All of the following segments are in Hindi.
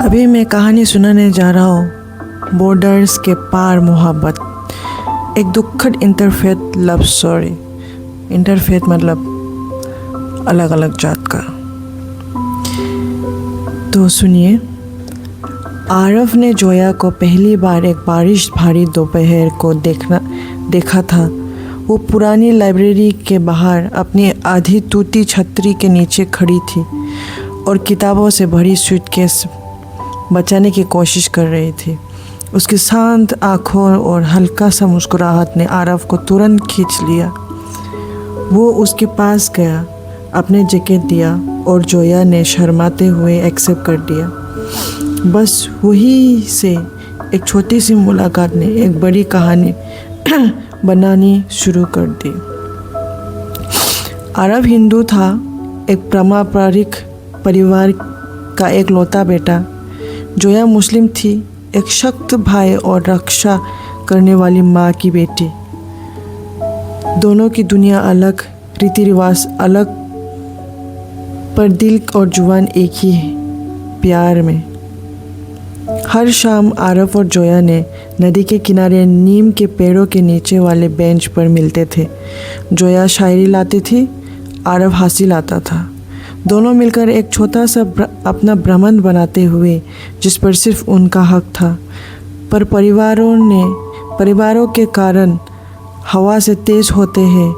अभी मैं कहानी सुनाने जा रहा हूँ बॉर्डर्स के पार मोहब्बत, एक दुखद इंटरफेथ लव स्टोरी। इंटरफेथ मतलब अलग अलग जात का। तो सुनिए। आरव ने जोया को पहली बार एक बारिश भारी दोपहर को देखा था। वो पुरानी लाइब्रेरी के बाहर अपनी आधी टूटी छतरी के नीचे खड़ी थी और किताबों से भरी सूटकेस बचाने की कोशिश कर रही थी। उसकी शांत आँखों और हल्का सा मुस्कुराहट ने आरव को तुरंत खींच लिया। वो उसके पास गया, अपने जैकेट दिया और जोया ने शर्माते हुए एक्सेप्ट कर दिया। बस वही से एक छोटी सी मुलाकात ने एक बड़ी कहानी बनानी शुरू कर दी। आरव हिंदू था, एक पारंपरिक परिवार का एक लौता बेटा। जोया मुस्लिम थी, एक सख्त भाई और रक्षा करने वाली माँ की बेटी। दोनों की दुनिया अलग, रीति रिवाज अलग, पर दिल और जुबान एक ही है, प्यार में। हर शाम आरव और जोया ने नदी के किनारे नीम के पेड़ों के नीचे वाले बेंच पर मिलते थे। जोया शायरी लाती थी, आरव हंसी लाता था। दोनों मिलकर एक छोटा सा अपना ब्रह्मांड बनाते हुए, जिस पर सिर्फ उनका हक था। पर परिवारों के कारण हवा से तेज होते हैं।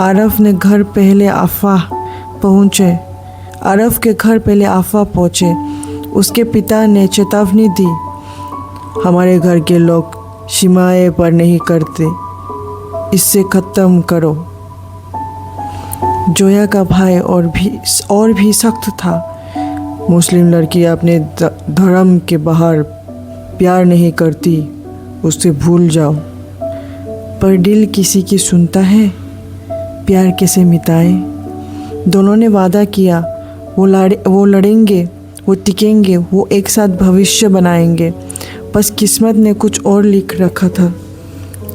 आरव के घर पहले अफवाह पहुँचे। उसके पिता ने चेतावनी दी, हमारे घर के लोग सीमाएं पर नहीं करते, इससे ख़त्म करो। जोया का भाई और भी सख्त था। मुस्लिम लड़की अपने धर्म के बाहर प्यार नहीं करती, उसे भूल जाओ। पर दिल किसी की सुनता है, प्यार कैसे मिटाए। दोनों ने वादा किया, वो लड़ेंगे, वो टिकेंगे, वो एक साथ भविष्य बनाएंगे। बस किस्मत ने कुछ और लिख रखा था।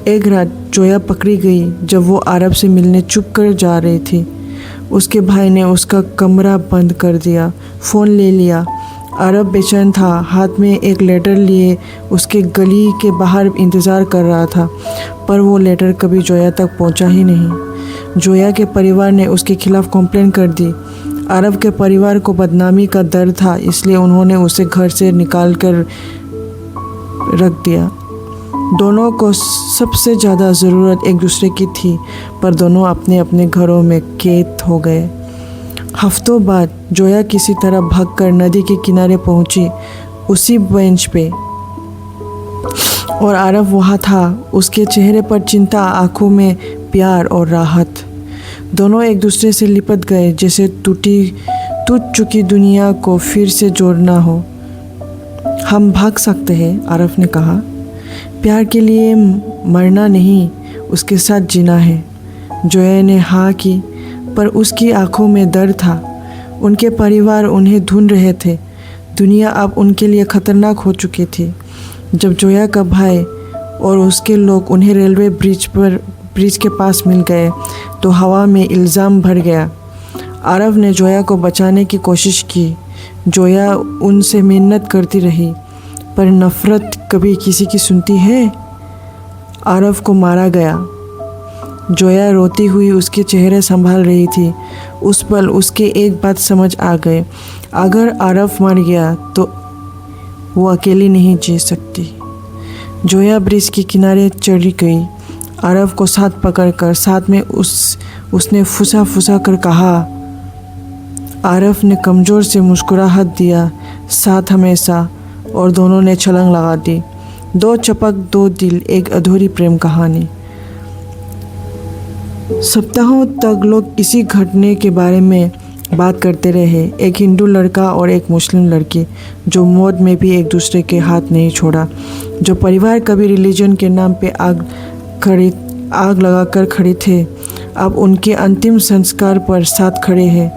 एक रात जोया पकड़ी गई जब वो आरव से मिलने चुप कर जा रही थी। उसके भाई ने उसका कमरा बंद कर दिया, फ़ोन ले लिया। आरव बेचैन था, हाथ में एक लेटर लिए उसके गली के बाहर इंतज़ार कर रहा था। पर वो लेटर कभी जोया तक पहुंचा ही नहीं। जोया के परिवार ने उसके खिलाफ़ कंप्लेंट कर दी। आरव के परिवार को बदनामी का डर था, इसलिए उन्होंने उसे घर से निकाल कर रख दिया। दोनों को सबसे ज़्यादा ज़रूरत एक दूसरे की थी, पर दोनों अपने अपने घरों में कैद हो गए। हफ्तों बाद जोया किसी तरह भागकर नदी के किनारे पहुंची, उसी बेंच पे, और आरव वहाँ था। उसके चेहरे पर चिंता, आंखों में प्यार और राहत। दोनों एक दूसरे से लिपट गए, जैसे टूट चुकी दुनिया को फिर से जोड़ना हो। हम भाग सकते हैं, आरव ने कहा। प्यार के लिए मरना नहीं, उसके साथ जीना है। जोया ने हाँ की, पर उसकी आंखों में दर्द था। उनके परिवार उन्हें ढूंढ रहे थे। दुनिया अब उनके लिए खतरनाक हो चुकी थी। जब जोया का भाई और उसके लोग उन्हें रेलवे ब्रिज के पास मिल गए तो हवा में इल्ज़ाम भर गया। आरव ने जोया को बचाने की कोशिश की। जोया उनसे मिन्नत करती रही, पर नफ़रत कभी किसी की सुनती है। आरव को मारा गया। जोया रोती हुई उसके चेहरे संभाल रही थी। उस पल उसके एक बात समझ आ गई, अगर आरव मर गया तो वो अकेली नहीं जी सकती। जोया ब्रिज के किनारे चढ़ी गई, आरव को साथ पकड़कर। साथ में उसने फुसा कर कहा। आरव ने कमज़ोर से मुस्कुराहट दिया, साथ हमेशा, और दोनों ने छलांग लगा दी। दो चपक, दो दिल, एक अधूरी प्रेम कहानी। सप्ताहों तक लोग इसी घटने के बारे में बात करते रहे। एक हिंदू लड़का और एक मुस्लिम लड़की, जो मौत में भी एक दूसरे के हाथ नहीं छोड़ा। जो परिवार कभी रिलीजन के नाम पे आग लगाकर खड़े थे, अब उनके अंतिम संस्कार पर साथ खड़े हैं।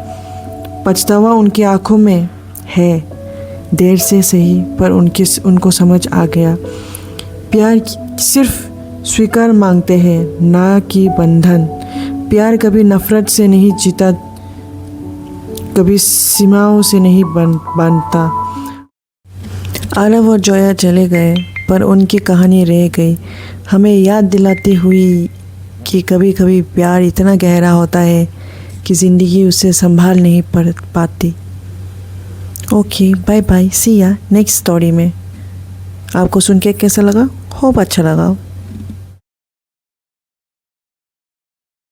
पछतावा उनकी आंखों में है, देर से सही, पर उनको समझ आ गया। प्यार सिर्फ स्वीकार मांगते हैं, ना कि बंधन। प्यार कभी नफ़रत से नहीं जीता, कभी सीमाओं से नहीं बांधता। आरव और जोया चले गए, पर उनकी कहानी रह गई, हमें याद दिलाती हुई कि कभी कभी प्यार इतना गहरा होता है कि ज़िंदगी उसे संभाल नहीं पाती। ओके, बाय बाय, सी या नेक्स्ट स्टोरी में। आपको सुन के कैसा लगा? होप अच्छा लगा।